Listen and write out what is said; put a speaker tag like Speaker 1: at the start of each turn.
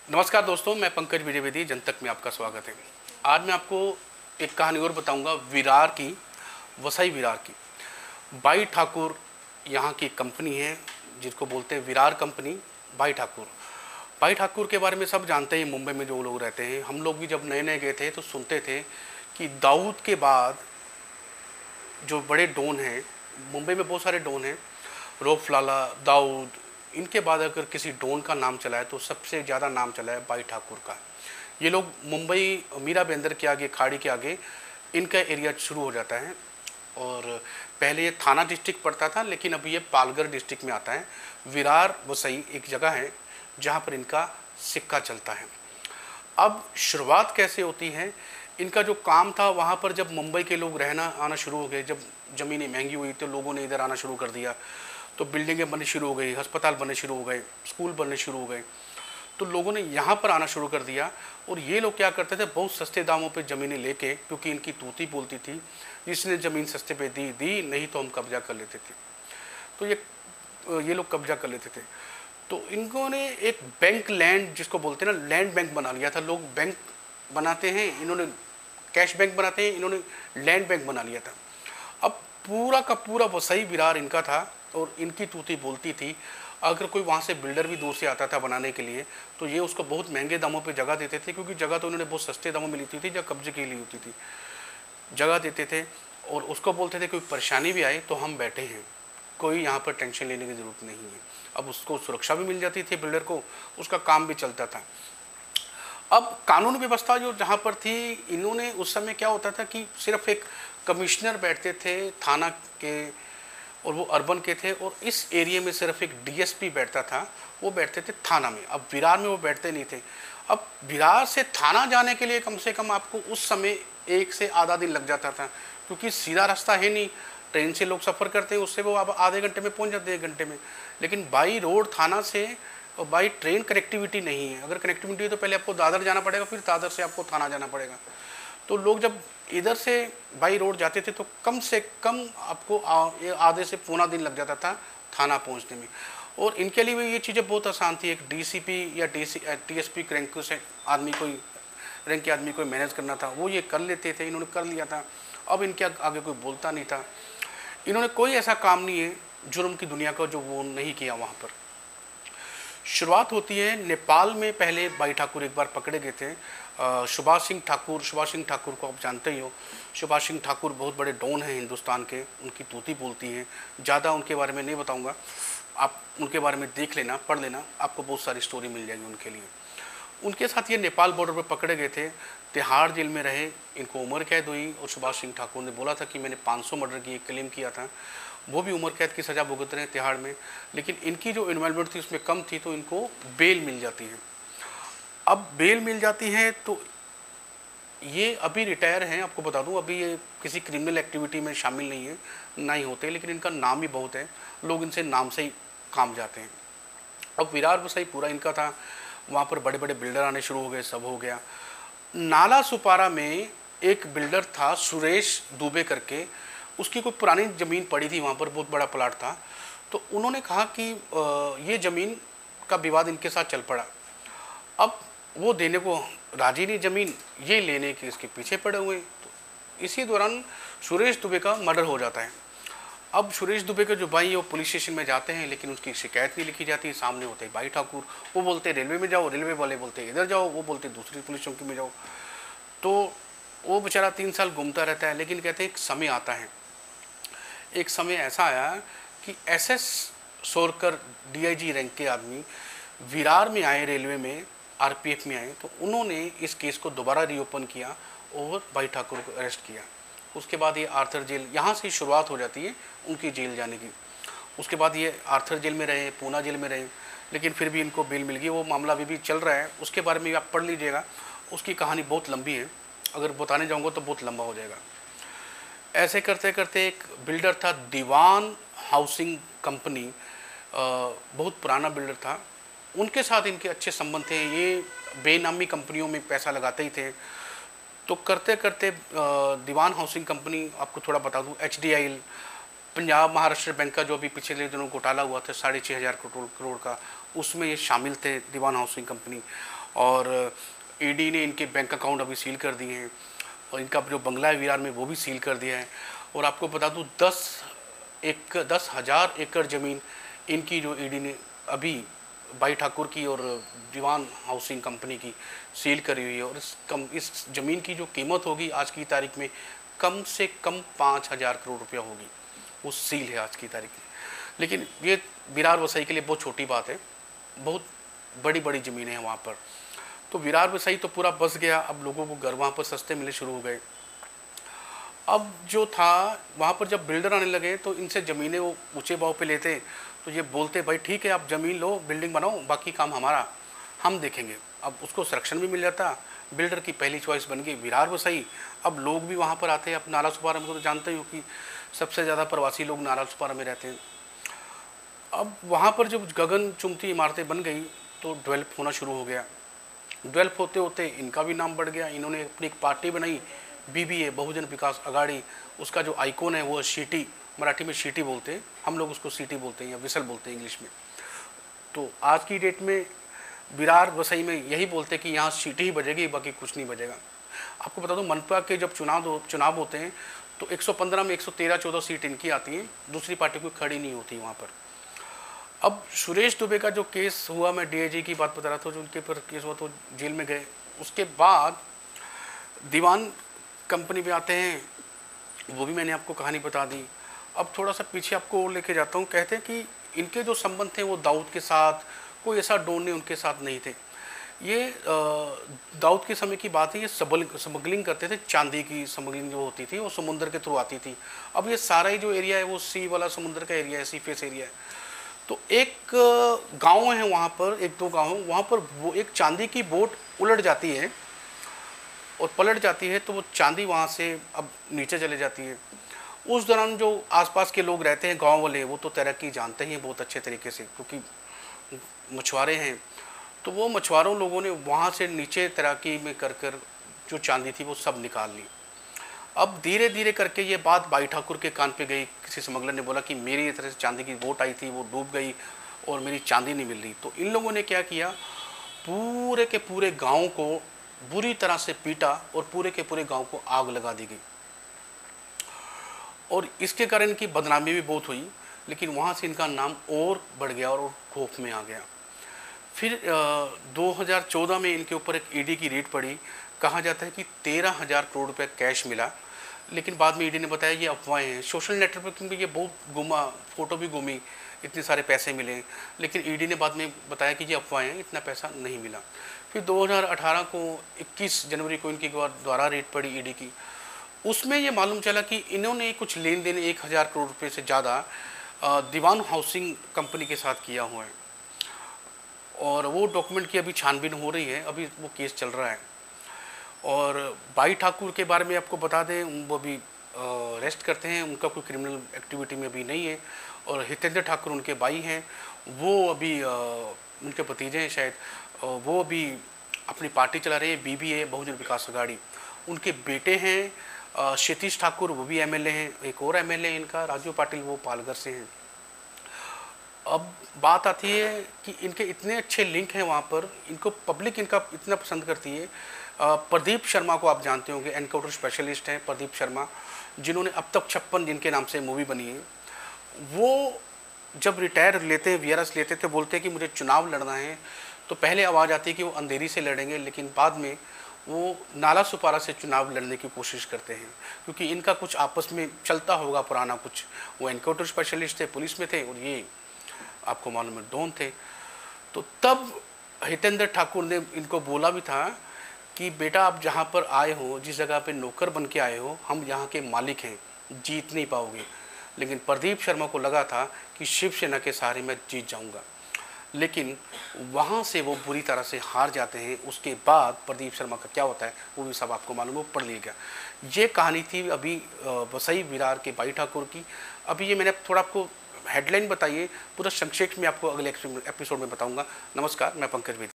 Speaker 1: नमस्कार दोस्तों, मैं पंकज विजयवेदी जनतक में आपका स्वागत है। आज मैं आपको एक कहानी और बताऊंगा विरार की, वसई विरार की। बाई ठाकुर यहाँ की कंपनी है जिसको बोलते हैं विरार कंपनी। बाई ठाकुर के बारे में सब जानते हैं, मुंबई में जो लोग रहते हैं। हम लोग भी जब नए नए गए थे तो सुनते थे कि दाऊद के बाद जो बड़े डॉन हैं, मुंबई में बहुत सारे डॉन हैं, रऊफ लाला, दाऊद, इनके बाद अगर किसी डॉन का नाम चला है तो सबसे ज़्यादा नाम चला है बाई ठाकुर का। ये लोग मुंबई मीरा बंदर के आगे, खाड़ी के आगे इनका एरिया शुरू हो जाता है। और पहले ये थाना डिस्ट्रिक्ट पड़ता था, लेकिन अभी ये पालघर डिस्ट्रिक्ट में आता है। विरार वसई एक जगह है जहाँ पर इनका सिक्का चलता है। अब शुरुआत कैसे होती है, इनका जो काम था वहाँ पर, जब मुंबई के लोग रहना आना शुरू हो गए, जब ज़मीनें महंगी हुई तो लोगों ने इधर आना शुरू कर दिया, तो बिल्डिंगें बननी शुरू हो गई, अस्पताल बनने शुरू हो गए, स्कूल बनने शुरू हो गए, तो लोगों ने यहाँ पर आना शुरू कर दिया। और ये लोग क्या करते थे, बहुत सस्ते दामों पे ज़मीनें लेके, क्योंकि इनकी तूती बोलती थी, जिसने ज़मीन सस्ते पे दी नहीं तो हम कब्जा कर लेते थे। तो ये लोग कब्जा कर लेते थे। तो इन्होंने एक बैंक लैंड, जिसको बोलते हैं ना, लैंड बैंक बना लिया था। लोग बैंक बनाते हैं, इन्होंने कैश बैंक बनाते हैं, इन्होंने लैंड बैंक बना लिया था। अब पूरा का पूरा वसई विरार इनका था और इनकी तूती बोलती थी। अगर कोई वहाँ से बिल्डर भी दूर से आता था बनाने के लिए, तो ये उसको बहुत महंगे दामों पे जगह देते थे, क्योंकि जगह तो उन्होंने बहुत सस्ते दामों में ली थी जब कब्जे के लिए होती थी। जगह देते थे और उसको बोलते थे कोई परेशानी भी आए तो हम बैठे हैं, कोई यहाँ पर टेंशन लेने की ज़रूरत नहीं है। अब उसको सुरक्षा भी मिल जाती थी, बिल्डर को उसका काम भी चलता था। अब कानून व्यवस्था जो जहाँ पर थी, इन्होंने उस समय क्या होता था कि सिर्फ एक कमिश्नर बैठते थे थाना के, और वो अर्बन के थे, और इस एरिया में सिर्फ एक डीएसपी बैठता था, वो बैठते थे थाना में। अब विरार में वो बैठते नहीं थे। अब विरार से थाना जाने के लिए कम से कम आपको उस समय 1 से आधा दिन लग जाता था, क्योंकि सीधा रास्ता है नहीं। ट्रेन से लोग सफ़र करते हैं, उससे वो अब आधे घंटे में पहुंच जाते हैं, 1 घंटे में। लेकिन बाई रोड थाना से और बाई ट्रेन कनेक्टिविटी नहीं है। अगर कनेक्टिविटी है तो पहले आपको दादर जाना पड़ेगा, फिर दादर से आपको थाना जाना पड़ेगा। तो लोग जब इधर से बाई रोड जाते थे तो कम से कम आपको आधे से पौना दिन लग जाता था थाना पहुंचने में। और इनके लिए भी ये चीज़ें बहुत आसान थी। एक डीसीपी या टीएसपी रैंक से आदमी, कोई रैंक के आदमी कोई मैनेज करना था, वो ये कर लेते थे, इन्होंने कर लिया था। अब इनके आगे कोई बोलता नहीं था। इन्होंने कोई ऐसा काम नहीं है जुर्म की दुनिया का जो वो नहीं किया वहाँ पर। शुरुआत होती है नेपाल में। पहले बाई ठाकुर एक बार पकड़े गए थे। सुभाष सिंह ठाकुर को आप जानते ही हो। सुभाष सिंह ठाकुर बहुत बड़े डॉन हैं हिंदुस्तान के, उनकी तूती बोलती हैं। ज़्यादा उनके बारे में नहीं बताऊंगा, आप उनके बारे में देख लेना, पढ़ लेना, आपको बहुत सारी स्टोरी मिल जाएगी उनके लिए। उनके साथ ये नेपाल बॉर्डर पर पकड़े गए थे, तिहाड़ जेल में रहे, इनको उम्र कैद हुई। और सुभाष सिंह ठाकुर ने बोला था कि मैंने 500 मर्डर की क्लेम किया था, वो भी उम्र कैद की सज़ा भुगत रहे हैं तिहाड़ में। लेकिन इनकी जो इन्वॉल्वमेंट थी उसमें कम थी, तो इनको बेल मिल जाती है। अब बेल मिल जाती है तो ये अभी रिटायर हैं, आपको बता दूं। अभी ये किसी क्रिमिनल एक्टिविटी में शामिल नहीं है, ना ही होते, लेकिन इनका नाम ही बहुत है, लोग इनसे नाम से ही काम जाते हैं। अब विरार वसई पूरा इनका था। वहाँ पर बड़े बड़े बिल्डर आने शुरू हो गए, सब हो गया। नाला सुपारा में एक बिल्डर था सुरेश दुबे करके, उसकी कोई पुरानी ज़मीन पड़ी थी वहाँ पर, बहुत बड़ा प्लाट था। तो उन्होंने कहा कि ये ज़मीन का विवाद इनके साथ चल पड़ा। अब वो देने को राजी नहीं ज़मीन, ये लेने के इसके पीछे पड़े हुए। तो इसी दौरान सुरेश दुबे का मर्डर हो जाता है। अब सुरेश दुबे के जो भाई है वो पुलिस स्टेशन में जाते हैं, लेकिन उसकी शिकायत नहीं लिखी जाती। सामने होते हैं बाई ठाकुर, वो बोलते रेलवे में जाओ, रेलवे वाले बोलते इधर जाओ, वो बोलते दूसरी पुलिस चौकी में जाओ। तो वो बेचारा 3 साल घूमता रहता है। लेकिन कहते हैं एक समय आता है, एक समय ऐसा आया कि एसएस सोरकर डीआईजी रैंक के आदमी विरार में आए, रेलवे में, आरपीएफ में आए। तो उन्होंने इस केस को दोबारा रीओपन किया और बाई ठाकुर को अरेस्ट किया। उसके बाद ये आर्थर जेल, यहाँ से शुरुआत हो जाती है उनकी जेल जाने की। उसके बाद ये आर्थर जेल में रहे, पूना जेल में रहे, लेकिन फिर भी इनको बेल मिल गई। वो मामला अभी भी चल रहा है, उसके बारे में आप पढ़ लीजिएगा। उसकी कहानी बहुत लंबी है, अगर बताने जाऊँगा तो बहुत लंबा हो जाएगा। ऐसे करते करते एक बिल्डर था, दीवान हाउसिंग कंपनी, बहुत पुराना बिल्डर था, उनके साथ इनके अच्छे संबंध थे। ये बेनामी कंपनियों में पैसा लगाते ही थे। तो करते करते दीवान हाउसिंग कंपनी, आपको थोड़ा बता दूं, HDIL, पंजाब महाराष्ट्र बैंक का जो अभी पिछले दिनों घोटाला हुआ था 6,500 करोड़ का, उसमें ये शामिल थे दीवान हाउसिंग कंपनी। और ईडी ने इनके बैंक अकाउंट अभी सील कर दिए हैं और इनका जो बंगला है विरार में वो भी सील कर दिया है। और आपको बता दूं 10,000 एकड़ ज़मीन इनकी जो ईडी ने अभी बाई ठाकुर की और दीवान हाउसिंग कंपनी की सील करी हुई है। और इस ज़मीन की जो कीमत होगी आज की तारीख में कम से कम 5,000 करोड़ रुपया होगी, वो सील है आज की तारीख में। लेकिन ये विरार वसई के लिए बहुत छोटी बात है, बहुत बड़ी बड़ी ज़मीनें हैं वहाँ पर। तो विरार वसई तो पूरा बस गया, अब लोगों को घर वहाँ पर सस्ते मिलने शुरू हो गए। अब जो था वहाँ पर जब बिल्डर आने लगे तो इनसे ज़मीनें वो ऊँचे भाव पे लेते, तो ये बोलते भाई ठीक है आप ज़मीन लो, बिल्डिंग बनाओ, बाकी काम हमारा, हम देखेंगे। अब उसको संरक्षण भी मिल जाता, बिल्डर की पहली चॉइस बन गई विरार वसई। अब लोग भी वहाँ पर आते हैं। अब नाला सुपारा में तो जानते ही हो कि सबसे ज़्यादा प्रवासी लोग नाला सुपारा में रहते हैं। अब वहाँ पर जब गगन चुंबती इमारतें बन गई तो डेवलप होना शुरू हो गया। डेवलप होते होते इनका भी नाम बढ़ गया। इन्होंने अपनी एक पार्टी बनाई, BBA बहुजन विकास अघाड़ी। उसका जो आइकॉन है वो शीटी, मराठी में शीटी बोलते हैं, हम लोग उसको सीटी बोलते हैं या विसल बोलते हैं इंग्लिश में। तो आज की डेट में विरार वसई में यही बोलते हैं कि यहाँ सीटी ही बजेगी, बाकी कुछ नहीं बजेगा। आपको बता दूं मनपा के जब चुनाव होते हैं तो 115 में 113-14 सीट इनकी आती है, दूसरी पार्टी कोई खड़ी नहीं होती वहाँ पर। अब सुरेश दुबे का जो केस हुआ, मैं DIG की बात बता रहा था, जो उनके पर केस हुआ तो जेल में गए। उसके बाद दीवान कंपनी पे आते हैं, वो भी मैंने आपको कहानी बता दी। अब थोड़ा सा पीछे आपको लेके जाता हूँ। कहते हैं कि इनके जो संबंध थे वो दाऊद के साथ, कोई ऐसा डोन उनके साथ नहीं थे। ये दाऊद के समय की बात है, ये स्मगलिंग करते थे, चांदी की स्मगलिंग जो होती थी वो समुद्र के थ्रू आती थी। अब ये सारा ही जो एरिया है वो सी वाला समुद्र का एरिया है, सी फेस एरिया है। तो एक गांव है वहाँ पर, 1-2 गाँव वहाँ पर, वो एक चांदी की बोट उलट जाती है और पलट जाती है, तो वो चांदी वहाँ से अब नीचे चले जाती है। उस दौरान जो आसपास के लोग रहते हैं, गांव वाले, वो तो तैराकी जानते हैं बहुत अच्छे तरीके से, क्योंकि मछुआरे हैं। तो वो मछुआरों लोगों ने वहाँ से नीचे तैराकी में कर जो चांदी थी वो सब निकाल ली। अब धीरे धीरे करके ये बात बाई ठाकुर के कान पे गई। किसी स्मगलर ने बोला कि मेरी तरह से चांदी की बोट आई थी, वो डूब गई और मेरी चांदी नहीं मिल रही। तो इन लोगों ने क्या किया, पूरे के पूरे गांव को बुरी तरह से पीटा और पूरे के पूरे गांव को आग लगा दी गई। और इसके कारण इनकी बदनामी भी बहुत हुई, लेकिन वहाँ से इनका नाम और बढ़ गया और खौफ में आ गया। फिर 2014 में इनके ऊपर एक ईडी की रेड पड़ी। कहा जाता है कि 13,000 करोड़ रुपए कैश मिला, लेकिन बाद में ईडी ने बताया ये अफवाहें हैं। सोशल नेटवर्किंग में ये बहुत घूमा, फोटो भी घूमी, इतने सारे पैसे मिले, लेकिन ईडी ने बाद में बताया कि ये अफवाहें हैं, इतना पैसा नहीं मिला। फिर 2018 को 21 जनवरी को इनके द्वारा रेड पड़ी ईडी की। उसमें ये मालूम चला कि इन्होंने कुछ लेन देन 1,000 करोड़ रुपये से ज़्यादा दीवान हाउसिंग कंपनी के साथ किया हुआ है, और वो डॉक्यूमेंट की अभी छानबीन हो रही है, अभी वो केस चल रहा है। और बाई ठाकुर के बारे में आपको बता दें, वो अभी अरेस्ट करते हैं, उनका कोई क्रिमिनल एक्टिविटी में अभी नहीं है। और हितेंद्र ठाकुर उनके भाई हैं, वो अभी उनके भतीजे हैं शायद, वो अभी अपनी पार्टी चला रहे हैं, BBA बहुजन विकास अघाड़ी। उनके बेटे हैं क्षितिज ठाकुर, वो भी MLA हैं। एक और MLA इनका राजू पाटिल, वो पालघर से हैं। अब बात आती है कि इनके इतने अच्छे लिंक हैं वहाँ पर, इनको पब्लिक इनका इतना पसंद करती है। प्रदीप शर्मा को आप जानते होंगे, एनकाउंटर स्पेशलिस्ट हैं प्रदीप शर्मा, जिन्होंने अब तक 56 जिनके नाम से मूवी बनी है। वो जब रिटायर लेते हैं, VRS लेते थे, बोलते हैं कि मुझे चुनाव लड़ना है, तो पहले आवाज़ आती है कि वो अंधेरी से लड़ेंगे, लेकिन बाद में वो नाला सुपारा से चुनाव लड़ने की कोशिश करते हैं, क्योंकि इनका कुछ आपस में चलता होगा पुराना कुछ। वो एनकाउंटर स्पेशलिस्ट थे, पुलिस में थे, और ये आपको मालूम है डॉन थे। तो तब हितेंद्र ठाकुर ने इनको बोला भी था कि बेटा आप जहाँ पर आए हो, जिस जगह पे नौकर बन के आए हो, हम यहाँ के मालिक हैं, जीत नहीं पाओगे। लेकिन प्रदीप शर्मा को लगा था कि शिवसेना के सहारे मैं जीत जाऊँगा, लेकिन वहाँ से वो बुरी तरह से हार जाते हैं। उसके बाद प्रदीप शर्मा का क्या होता है वो भी सब आपको मालूम है, वो पढ़ लीजिएगा। ये कहानी थी अभी वसई विरार के बाई ठाकुर की। अभी ये मैंने थोड़ा आपको हेडलाइन बताइए, पूरा संक्षेप में आपको अगले एपिसोड में बताऊँगा। नमस्कार, मैं पंकज बेदी।